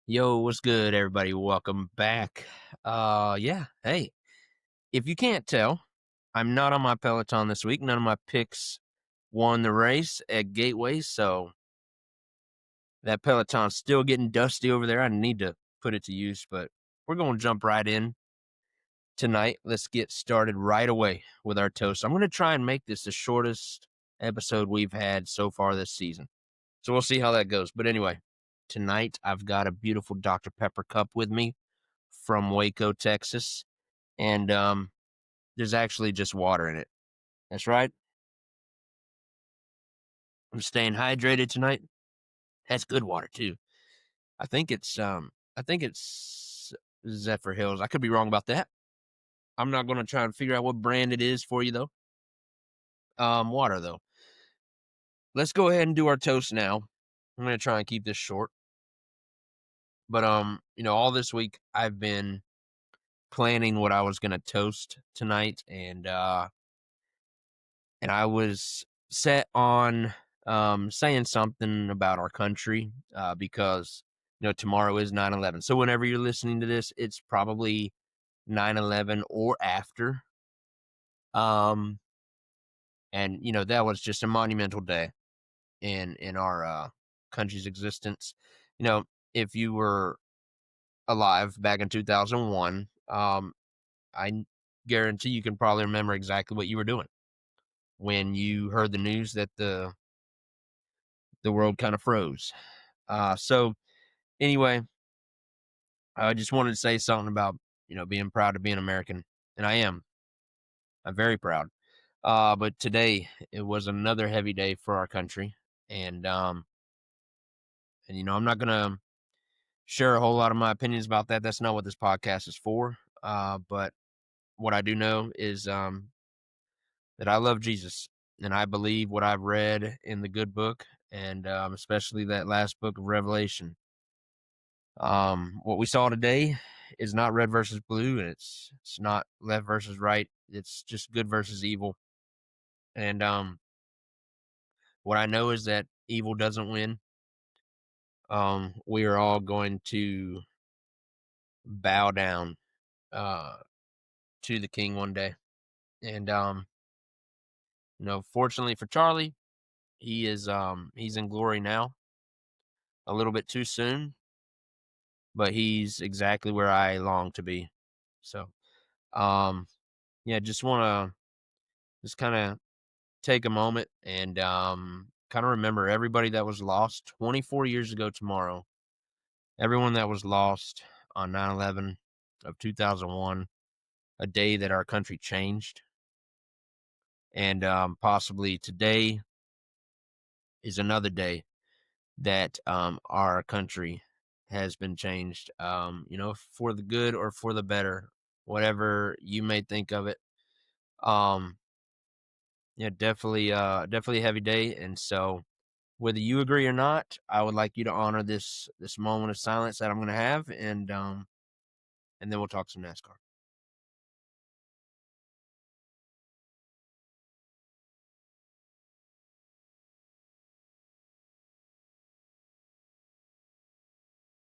Yo, what's good, everybody? Welcome back. Yeah, hey, if you can't tell, I'm not on my Peloton this week. None of my picks won the race at Gateway, so that Peloton's still getting dusty over there. I need to put it to use, but we're going to jump right in tonight. Let's get started right away with our toast. I'm going to try and make this the shortest episode we've had so far this season. So we'll see how that goes. But anyway, tonight I've got a beautiful Dr. Pepper cup with me from Waco, Texas, and there's actually just water in it. That's right. I'm staying hydrated tonight. That's good water too. I think it's Zephyr Hills. I could be wrong about that. I'm not going to try and figure out what brand it is for you though. Water though. Let's go ahead and do our toast now. I'm going to try and keep this short. But all this week I've been planning what I was going to toast tonight, and I was set on saying something about our country because tomorrow is 9/11. So whenever you're listening to this, it's probably 9/11 or after. Um, and that was just a monumental day in our country's existence. You know, if you were alive back in 2001, I guarantee you can probably remember exactly what you were doing when you heard the news that the world kind of froze. So anyway, I just wanted to say something about being proud to be an American, and I am. I'm very proud. But today it was another heavy day for our country, and I'm not gonna share a whole lot of my opinions about that. That's not what this podcast is for. But what I do know is that I love Jesus, and I believe what I've read in the good book, and especially that last book of Revelation. What we saw today is not red versus blue, and it's not left versus right. It's just good versus evil. And what I know is that evil doesn't win. We are all going to bow down uh, to the King one day. And fortunately for Charlie, he's in glory now. A little bit too soon, but he's exactly where I long to be. So, um, yeah, just want to just kind of take a moment and kind of remember everybody that was lost 24 years ago tomorrow. Everyone that was lost on 9/11 of 2001, a day that our country changed. And possibly today is another day that our country has been changed, for the good or for the better, whatever you may think of it. Um, yeah, definitely a heavy day. And so, whether you agree or not, I would like you to honor this moment of silence that I'm going to have, and then we'll talk some NASCAR.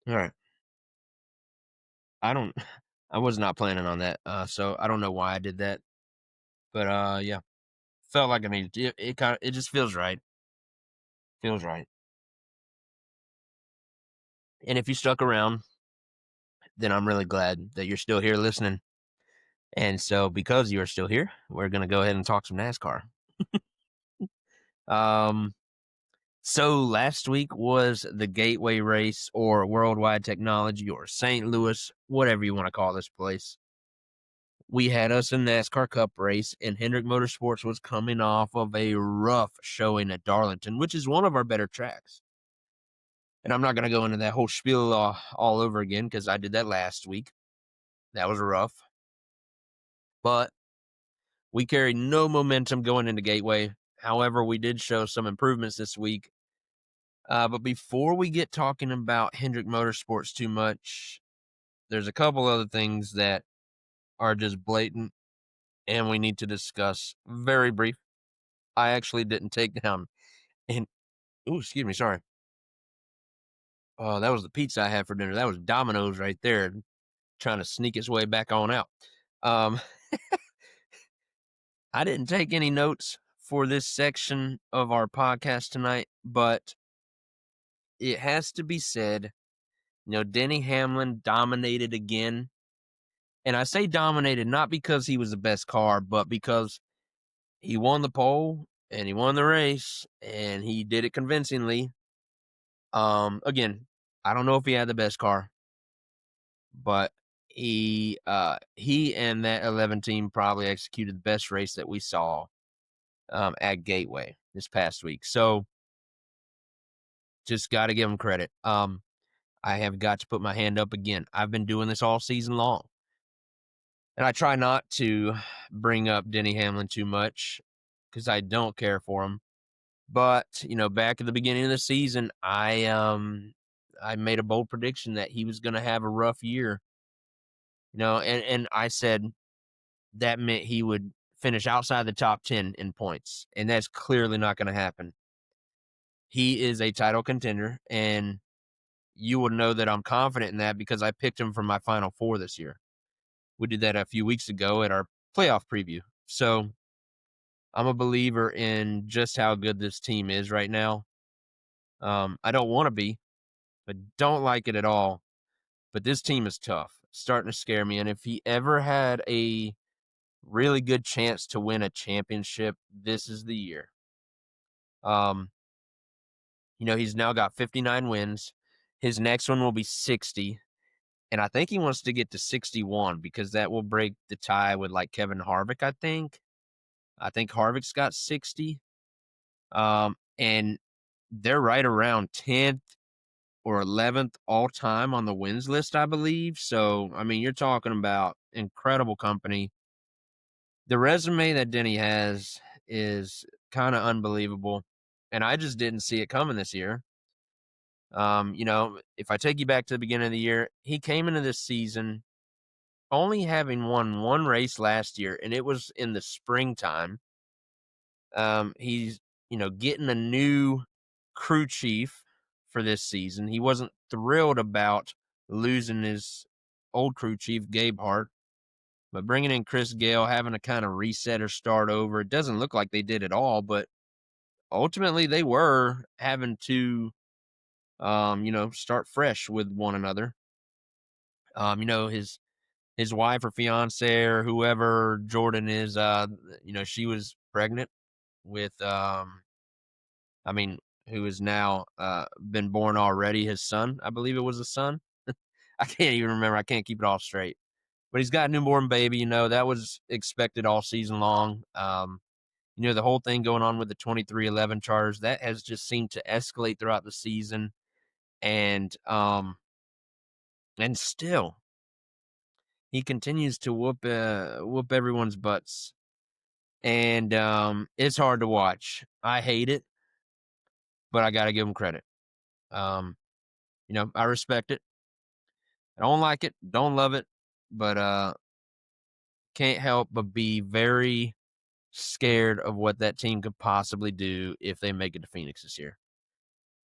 All right. I don't. I was not planning on that, so I don't know why I did that, but yeah, felt like I needed to. It just feels right. Feels right. And if you stuck around, then I'm really glad that you're still here listening. And so, because you are still here, we're gonna go ahead and talk some NASCAR. Um, So last week was the Gateway Race or Worldwide Technology or St. Louis, whatever you want to call this place. We had us a NASCAR Cup race, and Hendrick Motorsports was coming off of a rough showing at Darlington, which is one of our better tracks. And I'm not going to go into that whole spiel all over again because I did that last week. That was rough. But we carried no momentum going into Gateway. However, we did show some improvements this week. But before we get talking about Hendrick Motorsports too much, there's a couple other things that are just blatant and we need to discuss very brief. I actually didn't take down and excuse me, sorry. Oh, that was the pizza I had for dinner. That was Domino's right there, trying to sneak its way back on out. Um, I didn't take any notes for this section of our podcast tonight, but it has to be said, Denny Hamlin dominated again. And I say dominated not because he was the best car, but because he won the pole and he won the race and he did it convincingly. Again, I don't know if he had the best car, but he and that 11 team probably executed the best race that we saw at Gateway this past week. So just got to give him credit. I have got to put my hand up again. I've been doing this all season long. And I try not to bring up Denny Hamlin too much because I don't care for him. But, back at the beginning of the season, I made a bold prediction that he was going to have a rough year. And I said that meant he would finish outside the top 10 in points, and that's clearly not going to happen. He is a title contender, and you will know that I'm confident in that because I picked him for my Final Four this year. We did that a few weeks ago at our playoff preview. So I'm a believer in just how good this team is right now. I don't want to be, but don't like it at all. But this team is tough, starting to scare me. And if he ever had a really good chance to win a championship, this is the year. Um, he's now got 59 wins. His next one will be 60. And I think he wants to get to 61 because that will break the tie with like Kevin Harvick, I think. I think Harvick's got 60. And they're right around 10th or 11th all time on the wins list, I believe. So, I mean, you're talking about incredible company. The resume that Denny has is kind of unbelievable. And I just didn't see it coming this year. If I take you back to the beginning of the year, he came into this season only having won one race last year, and it was in the springtime. He's, getting a new crew chief for this season. He wasn't thrilled about losing his old crew chief, Gabe Hart, but bringing in Chris Gale, having to kind of reset or start over. It doesn't look like they did at all, but ultimately they were having to, start fresh with one another. His wife or fiance or whoever Jordan is, she was pregnant with, who is now been born already, his son. I believe it was a son. I can't even remember. I can't keep it all straight. But he's got a newborn baby, that was expected all season long. The whole thing going on with the 2311 charters, that has just seemed to escalate throughout the season. And still he continues to whoop everyone's butts. And it's hard to watch. I hate it, but I got to give him credit. I respect it. I don't like it, don't love it, but can't help but be very scared of what that team could possibly do if they make it to Phoenix this year.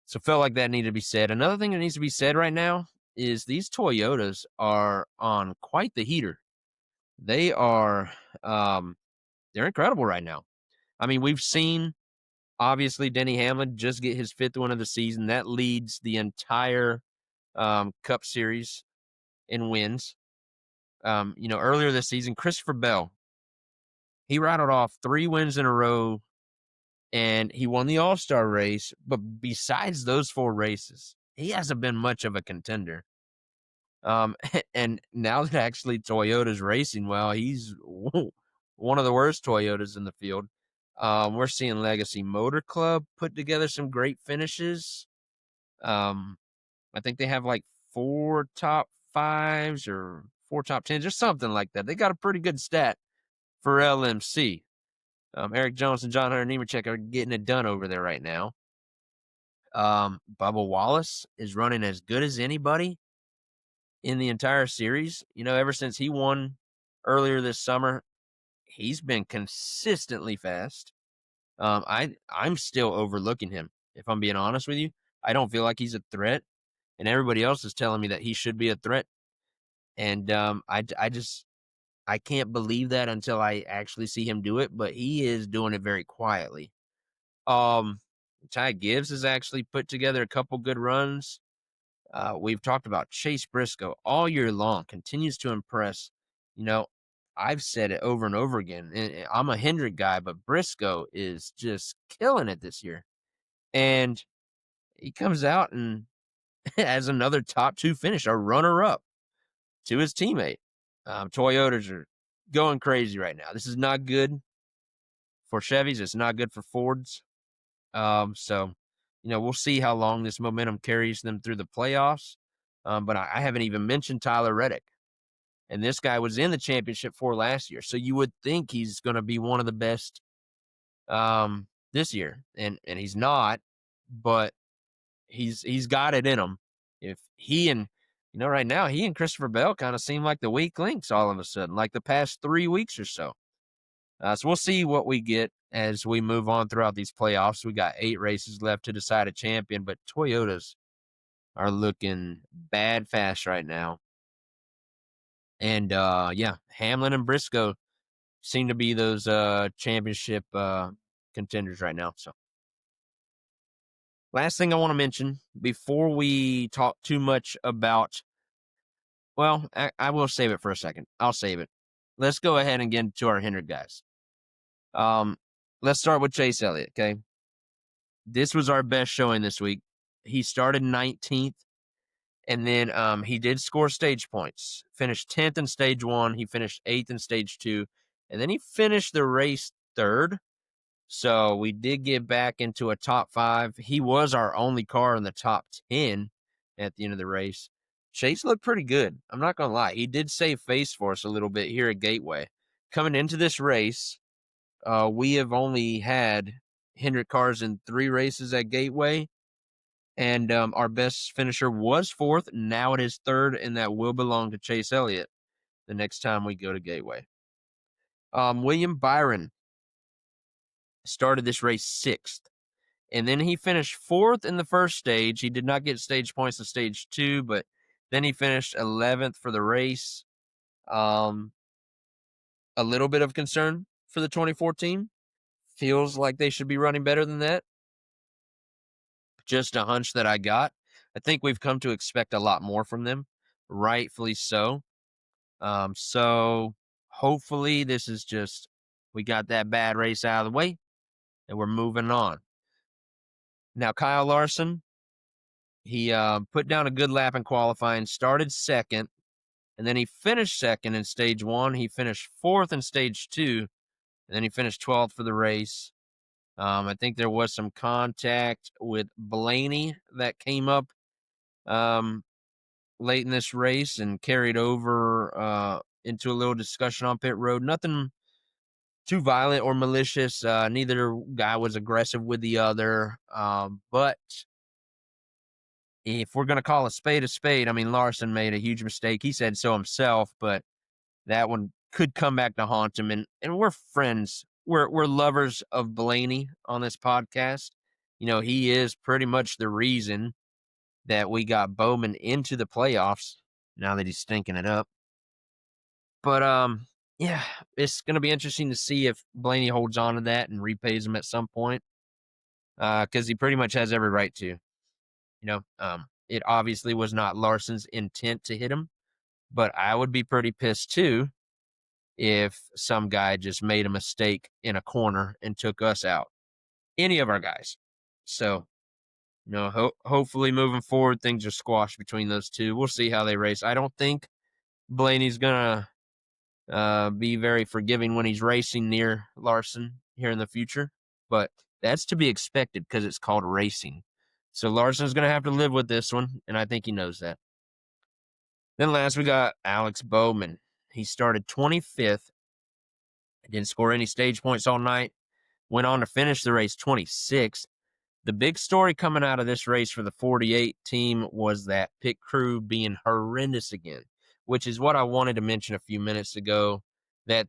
So felt like that needed to be said. Another thing that needs to be said right now is these Toyotas are on quite the heater. They are they're incredible right now. I mean, we've seen obviously Denny Hamlin just get his 5th win of the season. That leads the entire Cup Series in wins. Earlier this season, Christopher Bell, he rattled off 3 wins in a row and he won the All-Star race. But besides those 4 races, he hasn't been much of a contender. And now that actually Toyota's racing well, he's one of the worst Toyotas in the field. We're seeing Legacy Motor Club put together some great finishes. I think they have like 4 top 5s or 4 top 10s or something like that. They got a pretty good stat for LMC. Eric Jones and John Hunter Nemechek are getting it done over there right now. Bubba Wallace is running as good as anybody in the entire series. Ever since he won earlier this summer, he's been consistently fast. I'm still overlooking him, if I'm being honest with you. I don't feel like he's a threat. and everybody else is telling me that he should be a threat. And I just I can't believe that until I actually see him do it, but he is doing it very quietly. Um, Ty Gibbs has actually put together a couple good runs. We've talked about Chase Briscoe all year long, continues to impress. You know, I've said it over and over again. I'm a Hendrick guy, but Briscoe is just killing it this year. And he comes out and has another top two finish, a runner up to his teammate. Toyotas are going crazy right now. This is not good for Chevys. It's not good for Fords. So, we'll see how long this momentum carries them through the playoffs. But I haven't even mentioned Tyler Reddick. And this guy was in the championship for last year. So you would think he's going to be one of the best this year. And he's not, but he's got it in him. If he and right now he and Christopher Bell kind of seem like the weak links all of a sudden, like the past 3 weeks or so. So we'll see what we get as we move on throughout these playoffs. We got 8 races left to decide a champion, but Toyotas are looking bad fast right now. And Hamlin and Briscoe seem to be those championship contenders right now. So last thing I want to mention before we talk too much about, well, I will save it for a second. I'll save it. Let's go ahead and get into our Hendrick guys. Let's start with Chase Elliott, okay? This was our best showing this week. He started 19th, and then he did score stage points. Finished 10th in stage 1. He finished 8th in stage 2. And then he finished the race 3rd. So we did get back into a top 5. He was our only car in the top 10 at the end of the race. Chase looked pretty good. I'm not going to lie. He did save face for us a little bit here at Gateway. Coming into this race, we have only had Hendrick cars in 3 races at Gateway. And our best finisher was 4th. Now it is 3rd, and that will belong to Chase Elliott the next time we go to Gateway. William Byron started this race 6th. And then he finished 4th in the first stage. He did not get stage points in stage 2, but then he finished 11th for the race. A little bit of concern for the 2014. Feels like they should be running better than that. Just a hunch that I got. I think we've come to expect a lot more from them, rightfully so. So hopefully this is just, we got that bad race out of the way and we're moving on. Now, Kyle Larson, he put down a good lap in qualifying, started 2nd, and then he finished 2nd in stage 1. He finished 4th in stage 2, and then he finished 12th for the race. I think there was some contact with Blaney that came up late in this race and carried over into a little discussion on pit road. Nothing too violent or malicious. Neither guy was aggressive with the other. But if we're going to call a spade, I mean, Larson made a huge mistake. He said so himself, but that one could come back to haunt him. And we're friends. We're lovers of Blaney on this podcast. He is pretty much the reason that we got Bowman into the playoffs now that he's stinking it up. But yeah, it's going to be interesting to see if Blaney holds on to that and repays him at some point, because he pretty much has every right to. It obviously was not Larson's intent to hit him, but I would be pretty pissed too if some guy just made a mistake in a corner and took us out. Any of our guys. So, hopefully moving forward, things are squashed between those two. We'll see how they race. I don't think Blaney's going to be very forgiving when he's racing near Larson here in the future, but that's to be expected because it's called racing. So Larson's going to have to live with this one, and I think he knows that. Then last we got Alex Bowman. He started 25th, didn't score any stage points all night, went on to finish the race 26th. The big story coming out of this race for the 48 team was that pit crew being horrendous again, which is what I wanted to mention a few minutes ago, that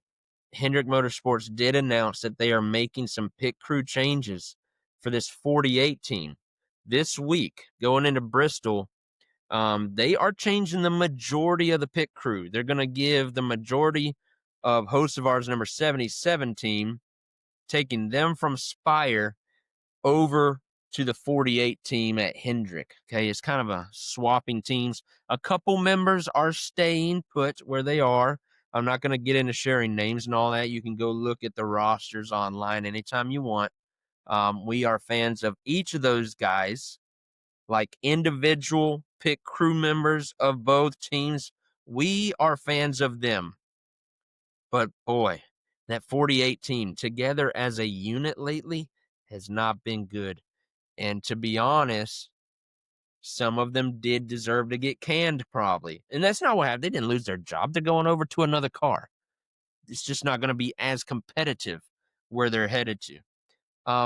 Hendrick Motorsports did announce that they are making some pit crew changes for this 48 team. This week, going into Bristol, They are changing the majority of the pit crew. They're going to give the majority of Hocevar's number 77 team, taking them from Spire over to the 48 team at Hendrick. Okay, it's kind of a swapping teams. A couple members are staying put where they are. I'm not going to get into sharing names and all that. You can go look at the rosters online anytime you want. We are fans of each of those guys, like individual pit crew members of both teams. We are fans of them. But boy, that 48 team together as a unit lately has not been good. And to be honest, some of them did deserve to get canned probably. And that's not what happened. They didn't lose their job. They're going over to another car. It's just not going to be as competitive where they're headed to.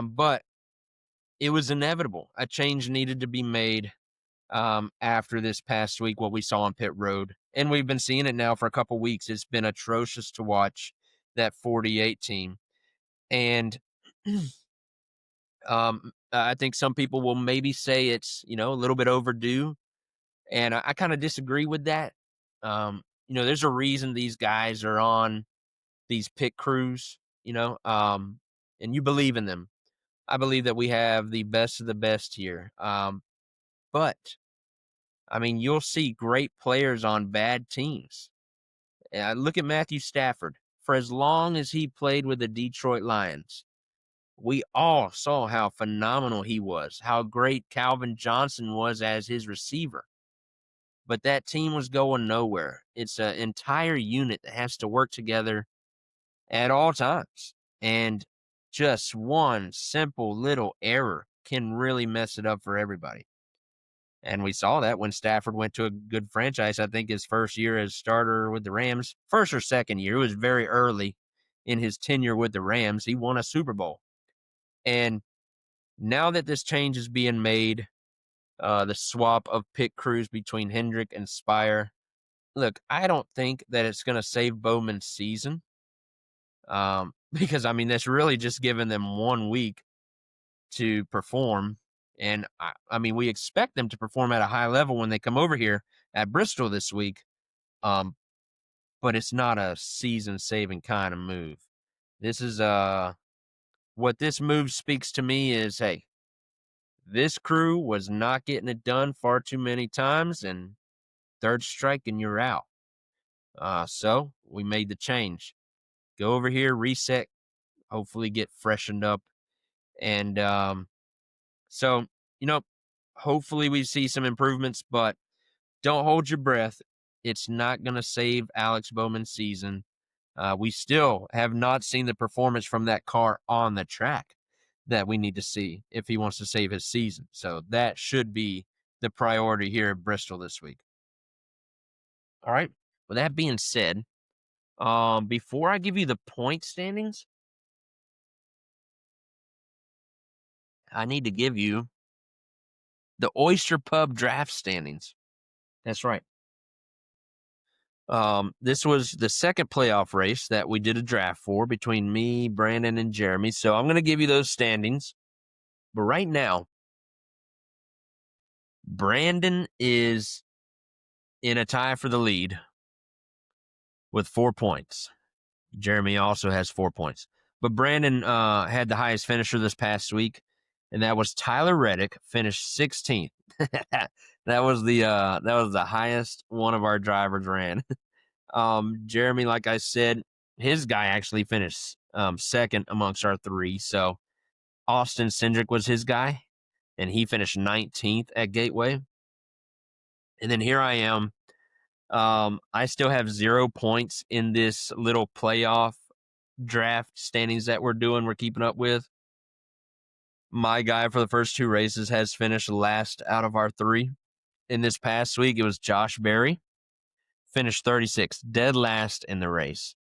But it was inevitable. A change needed to be made after this past week, what we saw on pit road. And we've been seeing it now for a couple weeks. It's been atrocious to watch that 48 team. And I think some people will maybe say it's, a little bit overdue. And I kind of disagree with that. There's a reason these guys are on these pit crews, and you believe in them. I believe that we have the best of the best here. But I mean, you'll see great players on bad teams. Look at Matthew Stafford. For as long as he played with the Detroit Lions, we all saw how phenomenal he was, how great Calvin Johnson was as his receiver. But that team was going nowhere. It's an entire unit that has to work together at all times. And just one simple little error can really mess it up for everybody. And we saw that when Stafford went to a good franchise. I think his first year as starter with the Rams, first or second year, it was very early in his tenure with the Rams. He won a Super Bowl. And now that this change is being made, the swap of pit crews between Hendrick and Spire, look, I don't think that it's going to save Bowman's season. Because, I mean, that's really just giving them 1 week to perform. And I mean, we expect them to perform at a high level when they come over here at Bristol this week. But it's not a season-saving kind of move. This is what this move speaks to me is, hey, this crew was not getting it done far too many times, and third strike and you're out. So we made the change. Go over here, reset, hopefully get freshened up. And so, hopefully we see some improvements, but don't hold your breath. It's not going to save Alex Bowman's season. We still have not seen the performance from that car on the track that we need to see if he wants to save his season. So that should be the priority here at Bristol this week. All right. With that being said, before I give you the point standings, I need to give you the Oyster Pub draft standings. That's right. This was the second playoff race that we did a draft for between me, Brandon, and Jeremy. So I'm going to give you those standings. But right now, Brandon is in a tie for the lead with 4 points. Jeremy also has 4 points. But Brandon had the highest finisher this past week, and that was Tyler Reddick, finished 16th. That was the highest one of our drivers ran. Jeremy, like I said, his guy actually finished second amongst our three. So Austin Cindric was his guy, and he finished 19th at Gateway. And then here I am. I still have 0 points in this little playoff draft standings that we're keeping up with. My guy for the first 2 races has finished last out of our 3. In this past week, it was Josh Berry, finished 36th, dead last in the race.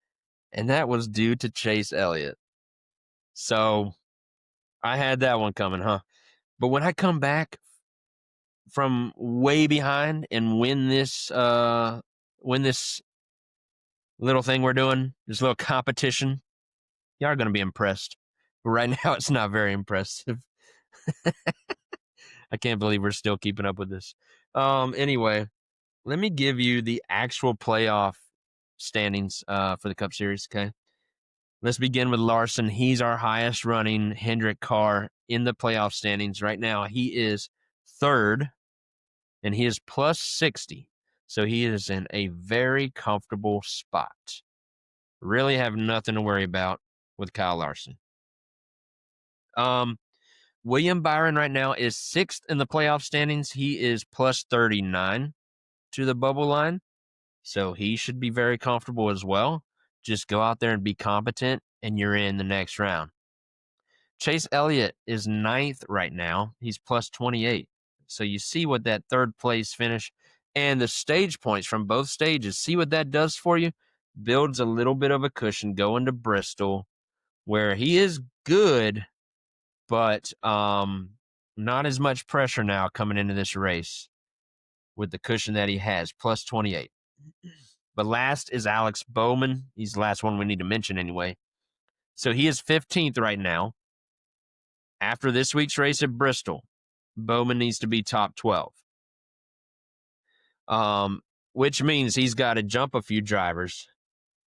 And that was due to Chase Elliott. So I had that one coming, huh? But when I come back from way behind and win this little thing we're doing, this little competition, y'all are going to be impressed. But right now, it's not very impressive. I can't believe we're still keeping up with this. Anyway, let me give you the actual playoff standings for the Cup Series, okay? Let's begin with Larson. He's our highest running Hendrick car in the playoff standings right now. He is third, and he is plus 60. So he is in a very comfortable spot. Really have nothing to worry about with Kyle Larson. William Byron right now is sixth in the playoff standings. He is plus 39 to the bubble line. So he should be very comfortable as well. Just go out there and be competent, and you're in the next round. Chase Elliott is ninth right now. He's plus 28. So you see what that third place finish and the stage points from both stages. See what that does for you? Builds a little bit of a cushion going to Bristol, where he is good, but not as much pressure now coming into this race with the cushion that he has, plus 28. But last is Alex Bowman. He's the last one we need to mention anyway. So he is 15th right now. After this week's race at Bristol, Bowman needs to be top 12. Which means he's got to jump a few drivers,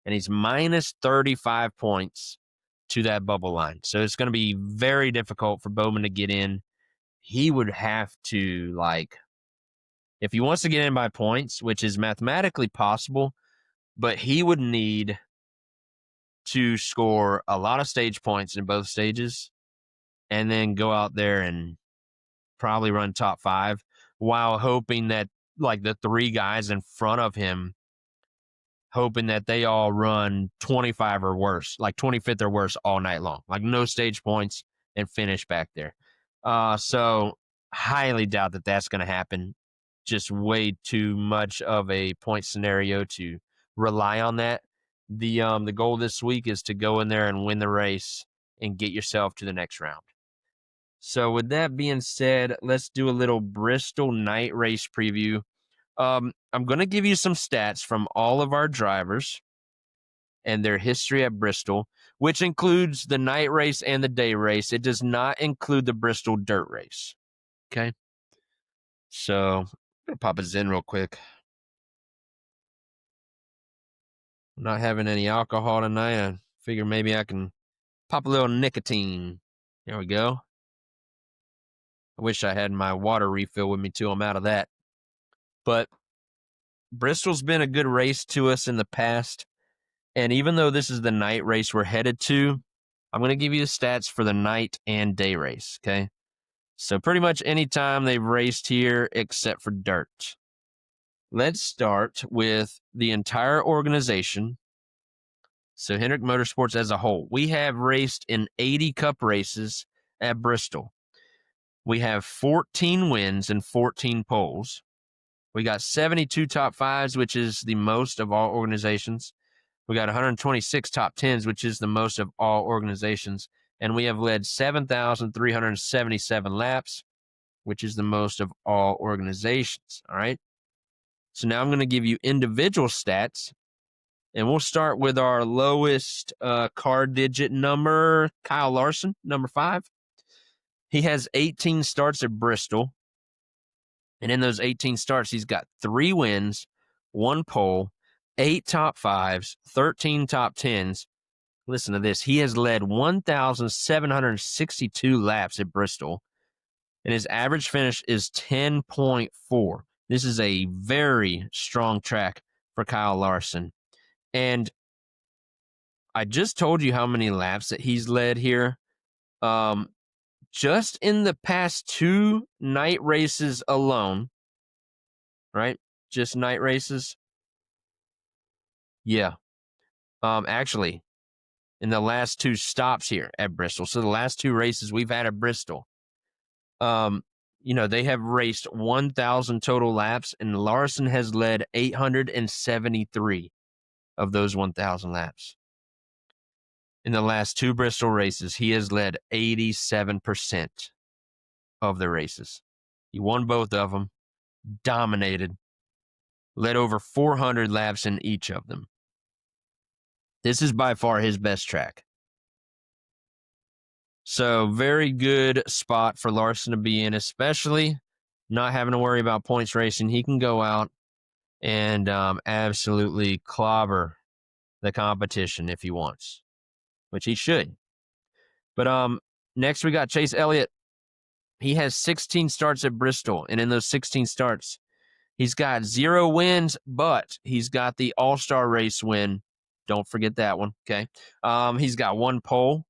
and he's minus 35 points to that bubble line. So it's going to be very difficult for Bowman to get in. He would have to, if he wants to get in by points, which is mathematically possible, but he would need to score a lot of stage points in both stages and then go out there and probably run top 5 while hoping that the 3 guys in front of him, hoping that they all run 25 or worse, like 25th or worse all night long, like no stage points and finish back there. So highly doubt that that's going to happen. Just way too much of a point scenario to rely on that. The goal this week is to go in there and win the race and get yourself to the next round. So with that being said, let's do a little Bristol night race preview. I'm going to give you some stats from all of our drivers and their history at Bristol, which includes the night race and the day race. It does not include the Bristol dirt race. Okay. So I'm going to pop a Zen real quick. I'm not having any alcohol tonight. I figure maybe I can pop a little nicotine. There we go. I wish I had my water refill with me too. I'm out of that. But Bristol's been a good race to us in the past. And even though this is the night race we're headed to, I'm going to give you the stats for the night and day race, okay? So pretty much any time they've raced here except for dirt. Let's start with the entire organization. So Hendrick Motorsports as a whole. We have raced in 80 Cup races at Bristol. We have 14 wins and 14 poles. We got 72 top 5s, which is the most of all organizations. We got 126 top 10s, which is the most of all organizations. And we have led 7,377 laps, which is the most of all organizations. All right. So now I'm going to give you individual stats. And we'll start with our lowest car digit number, Kyle Larson, number 5. He has 18 starts at Bristol. And in those 18 starts, he's got 3 wins, 1 pole, 8 top 5s, 13 top 10s. Listen to this. He has led 1,762 laps at Bristol, and his average finish is 10.4. This is a very strong track for Kyle Larson. And I just told you how many laps that he's led here. Just in the past 2 night races alone, right? Just night races. Yeah. Actually, in the last 2 stops here at Bristol. So the last 2 races we've had at Bristol, they have raced 1,000 total laps, and Larson has led 873 of those 1,000 laps. In the last 2 Bristol races, he has led 87% of the races. He won both of them, dominated, led over 400 laps in each of them. This is by far his best track. So very good spot for Larson to be in, especially not having to worry about points racing. He can go out and absolutely clobber the competition if he wants, which he should. But next we got Chase Elliott. He has 16 starts at Bristol, and in those 16 starts, he's got 0 wins, but he's got the All-Star race win. Don't forget that one, okay? He's got 1 pole,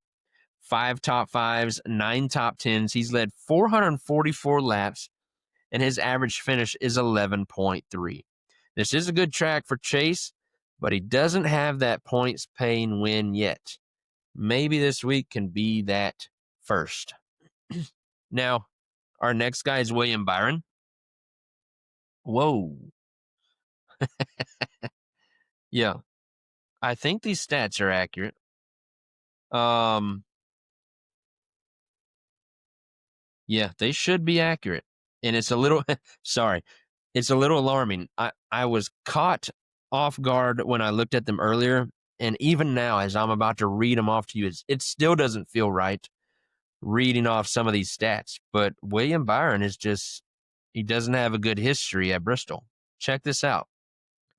5 top 5s, 9 top 10s. He's led 444 laps, and his average finish is 11.3. This is a good track for Chase, but he doesn't have that points paying win yet. Maybe this week can be that first. Now, our next guy is William Byron. Whoa. Yeah. I think these stats are accurate. Um, yeah, they should be accurate. And it's a little sorry. It's a little alarming. I was caught off guard when I looked at them earlier, and even now as I'm about to read them off to you, it still doesn't feel right reading off some of these stats. But William Byron is just he doesn't have a good history at Bristol. Check this out.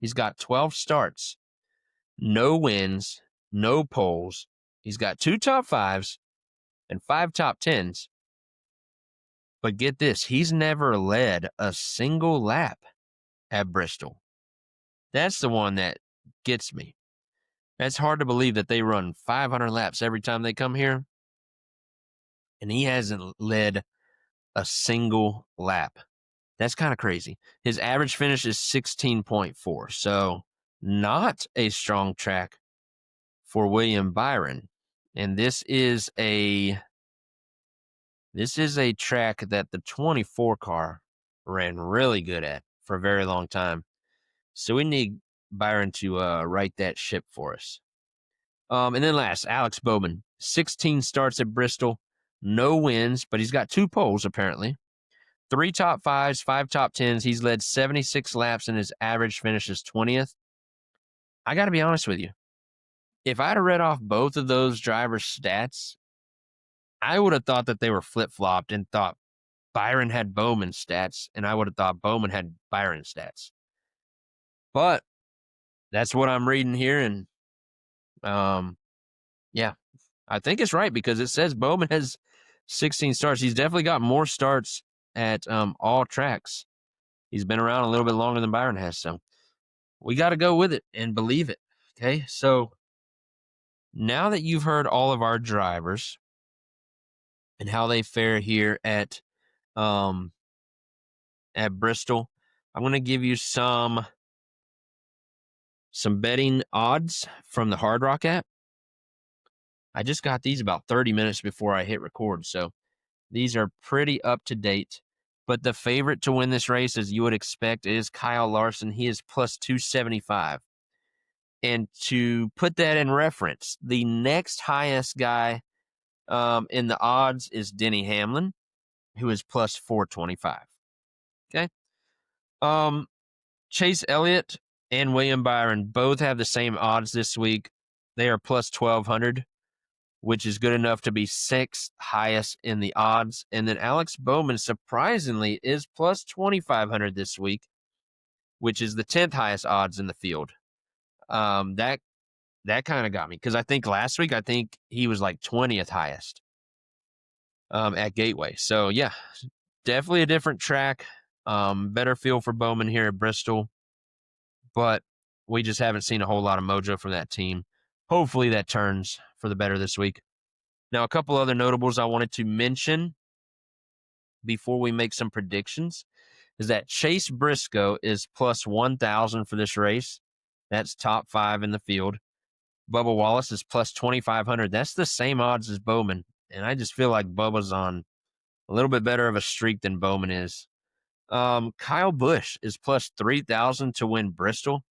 He's got 12 starts, no wins, no poles. He's got 2 top 5s and 5 top 10s. But get this, he's never led a single lap at Bristol. That's the one that gets me. That's hard to believe that they run 500 laps every time they come here, and he hasn't led a single lap. That's kind of crazy. His average finish is 16.4, so not a strong track for William Byron. And this is a track that the 24 car ran really good at for a very long time. So we need Byron to right that ship for us. And then last, Alex Bowman. 16 starts at Bristol, no wins, but he's got 2 poles apparently. 3 top 5s, 5 top 10s. He's led 76 laps and his average finish is 20th. I got to be honest with you. If I'd have read off both of those drivers' stats, I would have thought that they were flip-flopped and thought Byron had Bowman's stats, and I would have thought Bowman had Byron's stats. But that's what I'm reading here, and yeah, I think it's right because it says Bowman has 16 starts. He's definitely got more starts at all tracks. He's been around a little bit longer than Byron has, so we got to go with it and believe it. Okay, so now that you've heard all of our drivers and how they fare here at Bristol, I'm going to give you some betting odds from the Hard Rock app. I just got these about 30 minutes before I hit record, so these are pretty up to date. But the favorite to win this race, as you would expect, is Kyle Larson. He is plus 275. And to put that in reference, the next highest guy in the odds is Denny Hamlin, who is plus 425. Okay. Chase Elliott and William Byron both have the same odds this week. They are plus 1,200, which is good enough to be 6th highest in the odds. And then Alex Bowman, surprisingly, is plus 2,500 this week, which is the 10th highest odds in the field. That kind of got me because I think last week, he was like 20th highest at Gateway. So, yeah, definitely a different track. Better feel for Bowman here at Bristol. But we just haven't seen a whole lot of mojo from that team. Hopefully that turns for the better this week. Now, a couple other notables I wanted to mention before we make some predictions is that Chase Briscoe is plus 1,000 for this race. That's top 5 in the field. Bubba Wallace is plus 2,500. That's the same odds as Bowman. And I just feel like Bubba's on a little bit better of a streak than Bowman is. Kyle Busch is plus 3,000 to win Bristol.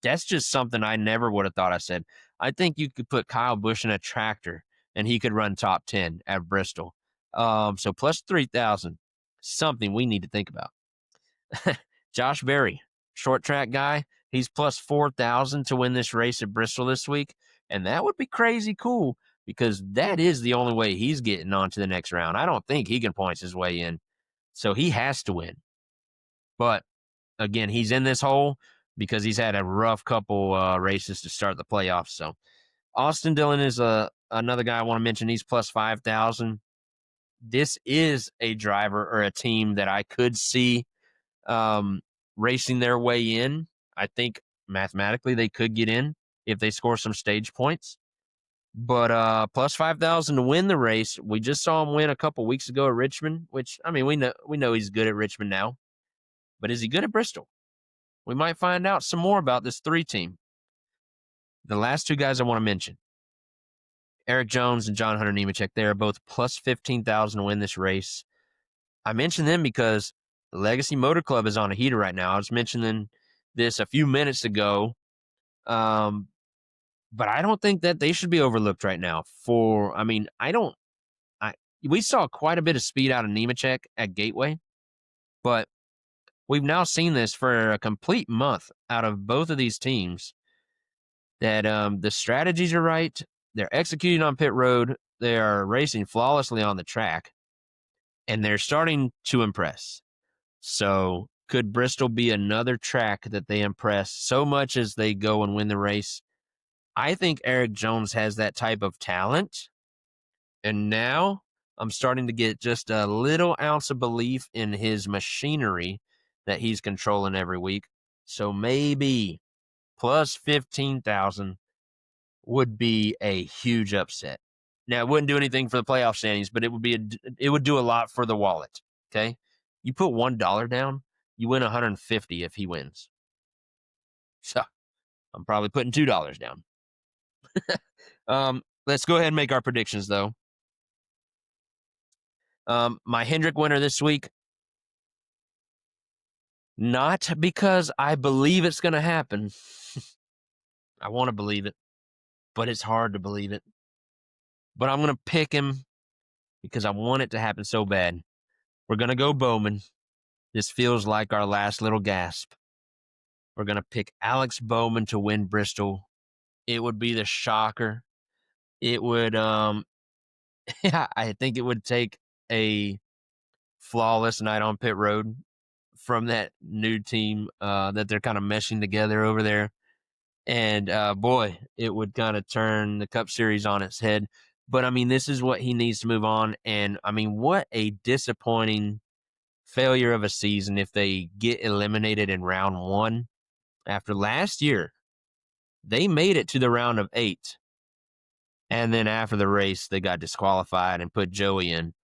That's just something I never would have thought I said. I think you could put Kyle Busch in a tractor and he could run top 10 at Bristol. So plus 3,000, something we need to think about. Josh Berry, short track guy, he's plus 4,000 to win this race at Bristol this week. And that would be crazy cool because that is the only way he's getting on to the next round. I don't think he can point his way in So he has to win. But again, he's in this hole because he's had a rough couple races to start the playoffs. So Austin Dillon is another guy I want to mention. He's plus 5,000. This is a driver or a team that I could see racing their way in. I think mathematically they could get in if they score some stage points. But plus 5,000 to win the race. We just saw him win a couple weeks ago at Richmond, which I mean we know he's good at Richmond now. But is he good at Bristol? We might find out some more about this 3 team. The last 2 guys I want to mention, Eric Jones and John Hunter Nemechek, they are both plus 15,000 to win this race. I mentioned them because the Legacy Motor Club is on a heater right now. I was mentioning this a few minutes ago, but I don't think that they should be overlooked right now. We saw quite a bit of speed out of Nemechek at Gateway, but we've now seen this for a complete month out of both of these teams that the strategies are right. They're executing on pit road. They are racing flawlessly on the track, and they're starting to impress. So could Bristol be another track that they impress so much as they go and win the race? I think Eric Jones has that type of talent. And now I'm starting to get just a little ounce of belief in his machinery that he's controlling every week. So maybe plus 15,000 would be a huge upset. Now, it wouldn't do anything for the playoff standings, but it would do a lot for the wallet. Okay, you put $1 down, you win 150 if he wins. So I'm probably putting $2 down. Let's go ahead and make our predictions, though. My Hendrick winner this week, not because I believe it's going to happen. I want to believe it, but it's hard to believe it. But I'm going to pick him because I want it to happen so bad. We're going to go Bowman. This feels like our last little gasp. We're going to pick Alex Bowman to win Bristol. It would be the shocker. It would, I think it would take a flawless night on pit road from that new team that they're kind of meshing together over there. And boy, it would kind of turn the Cup Series on its head. But I mean, this is what he needs to move on. And I mean, what a disappointing failure of a season if they get eliminated in round 1. After last year, they made it to the round of 8. And then after the race, they got disqualified and put Joey in.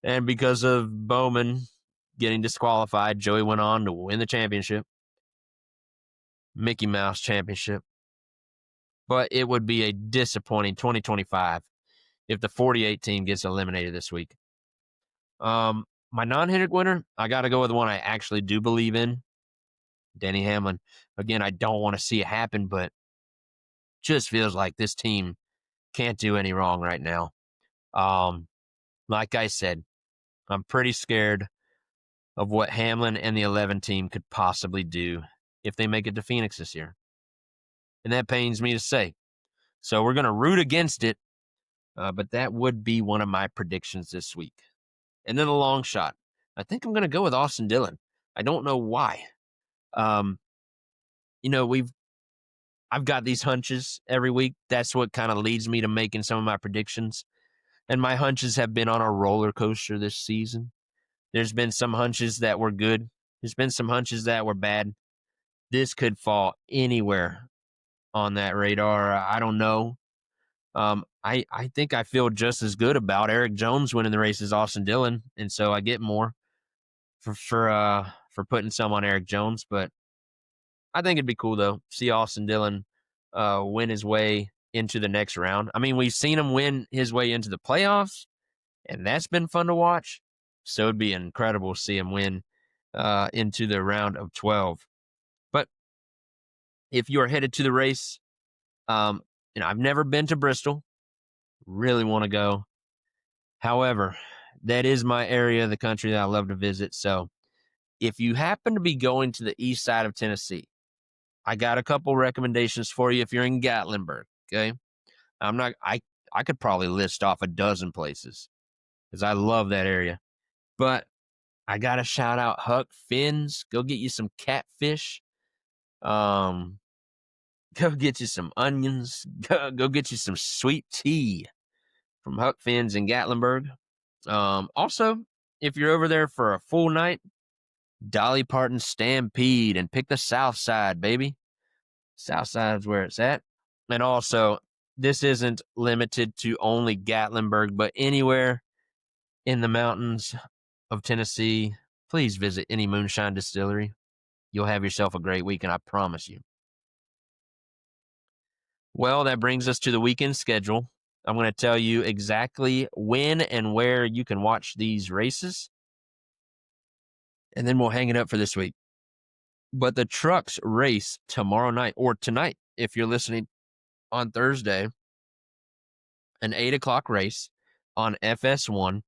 And because of Bowman getting disqualified, Joey went on to win the championship, Mickey Mouse Championship. But it would be a disappointing 2025 if the 48 team gets eliminated this week. My non-Hendrick winner, I got to go with the one I actually do believe in, Denny Hamlin. Again, I don't want to see it happen, but just feels like this team can't do any wrong right now. Like I said, I'm pretty scared of what Hamlin and the 11 team could possibly do if they make it to Phoenix this year. And that pains me to say. So we're going to root against it, but that would be one of my predictions this week. And then the long shot. I think I'm going to go with Austin Dillon. I don't know why. I've got these hunches every week. That's what kind of leads me to making some of my predictions. And my hunches have been on a roller coaster this season. There's been some hunches that were good. There's been some hunches that were bad. This could fall anywhere on that radar. I don't know. I think I feel just as good about Eric Jones winning the race as Austin Dillon, and so I get more for putting some on Eric Jones. But I think it'd be cool though, see Austin Dillon win his way into the next round. I mean, we've seen him win his way into the playoffs, and that's been fun to watch. So it'd be incredible to see him win into the round of 12. But if you are headed to the race, I've never been to Bristol, really want to go. However, that is my area of the country that I love to visit. So if you happen to be going to the east side of Tennessee, I got a couple recommendations for you if you're in Gatlinburg, okay? I could probably list off a dozen places because I love that area. But I gotta shout out Huck Fins. Go get you some catfish. Um, go get you some onions. Go get you some sweet tea from Huck Fins in Gatlinburg. Also, if you're over there for a full night, Dolly Parton Stampede and pick the South Side, baby. South Side is where it's at. And also, this isn't limited to only Gatlinburg, but anywhere in the mountains of Tennessee, please visit any moonshine distillery. You'll have yourself a great weekend, I promise you. Well, that brings us to the weekend schedule. I'm going to tell you exactly when and where you can watch these races, and then we'll hang it up for this week. But the trucks race tomorrow night, or tonight, if you're listening on Thursday, an 8 o'clock race on FS1.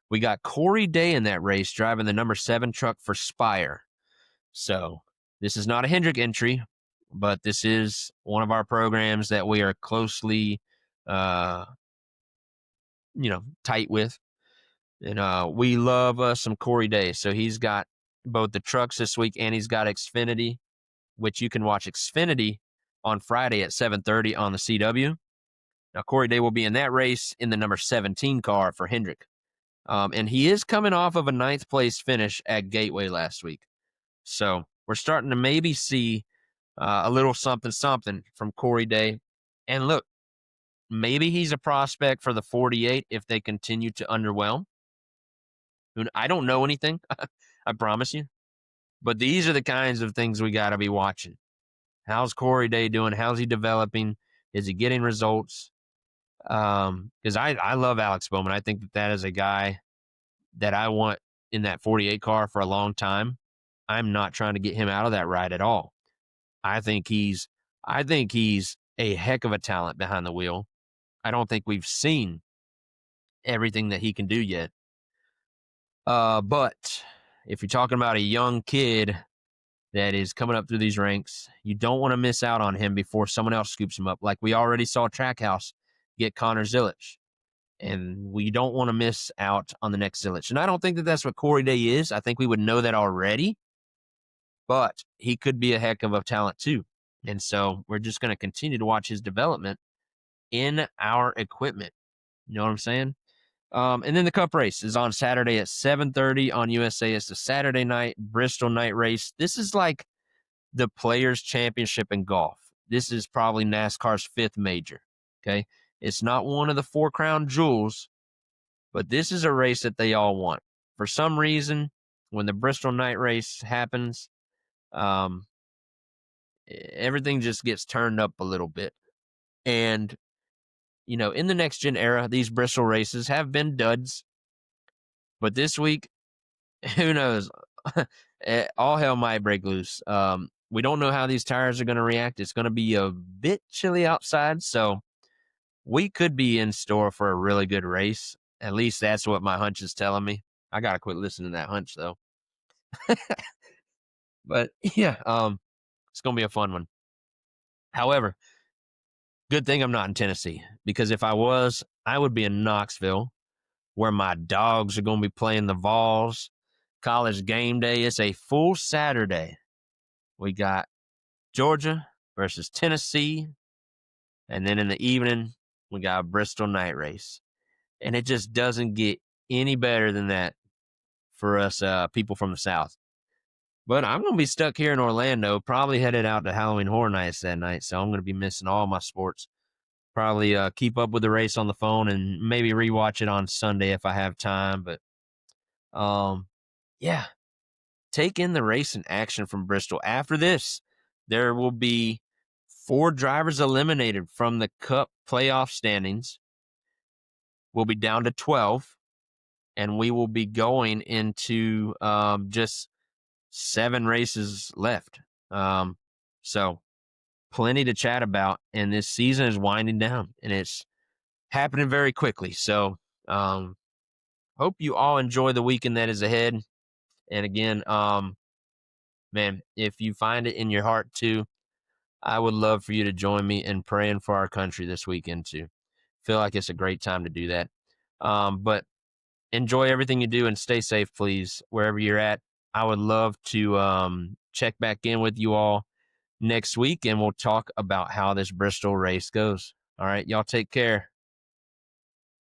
We got Corey Day in that race driving the number 7 truck for Spire. So this is not a Hendrick entry, but this is one of our programs that we are closely, tight with. And we love some Corey Day. So he's got both the trucks this week and he's got Xfinity, which you can watch Xfinity on Friday at 7:30 on the CW. Now, Corey Day will be in that race in the number 17 car for Hendrick. And he is coming off of a 9th place finish at Gateway last week. So we're starting to maybe see a little something from Corey Day. And look, maybe he's a prospect for the 48 if they continue to underwhelm. I don't know anything, I promise you. But these are the kinds of things we got to be watching. How's Corey Day doing? How's he developing? Is he getting results? Because I love Alex Bowman. I think that is a guy that I want in that 48 car for a long time. I'm not trying to get him out of that ride at all. I think he's a heck of a talent behind the wheel. I don't think we've seen everything that he can do yet. But if you're talking about a young kid that is coming up through these ranks, you don't want to miss out on him before someone else scoops him up. Like we already saw Trackhouse get Connor Zilic. And we don't want to miss out on the next Zilic. And I don't think that that's what Corey Day is. I think we would know that already. But he could be a heck of a talent too. And so we're just going to continue to watch his development in our equipment. You know what I'm saying? And then the Cup race is on Saturday at 7:30 on USA. It's the Saturday night Bristol night race. This is like the Players' Championship in golf. This is probably NASCAR's 5th major. Okay. It's not one of the 4 crown jewels, but this is a race that they all want. For some reason, when the Bristol night race happens, everything just gets turned up a little bit. And, in the next gen era, these Bristol races have been duds. But this week, who knows? All hell might break loose. We don't know how these tires are going to react. It's going to be a bit chilly outside, so we could be in store for a really good race. At least that's what my hunch is telling me. I got to quit listening to that hunch, though. But, yeah, it's going to be a fun one. However, good thing I'm not in Tennessee, because if I was, I would be in Knoxville, where my dogs are going to be playing the Vols. College game day. It's a full Saturday. We got Georgia versus Tennessee. And then in the evening, we got a Bristol night race. And it just doesn't get any better than that for us people from the South. But I'm going to be stuck here in Orlando, probably headed out to Halloween Horror Nights that night. So I'm going to be missing all my sports. Probably keep up with the race on the phone and maybe rewatch it on Sunday if I have time. But yeah, take in the race in action from Bristol. After this, there will be 4 drivers eliminated from the Cup playoff standings. We'll be down to 12, and we will be going into just 7 races left. So plenty to chat about, and this season is winding down, and it's happening very quickly. So hope you all enjoy the weekend that is ahead. And again, man, if you find it in your heart to, I would love for you to join me in praying for our country this weekend too. Feel like it's a great time to do that. But enjoy everything you do and stay safe, please, wherever you're at. I would love to check back in with you all next week, and we'll talk about how this Bristol race goes. All right, y'all take care.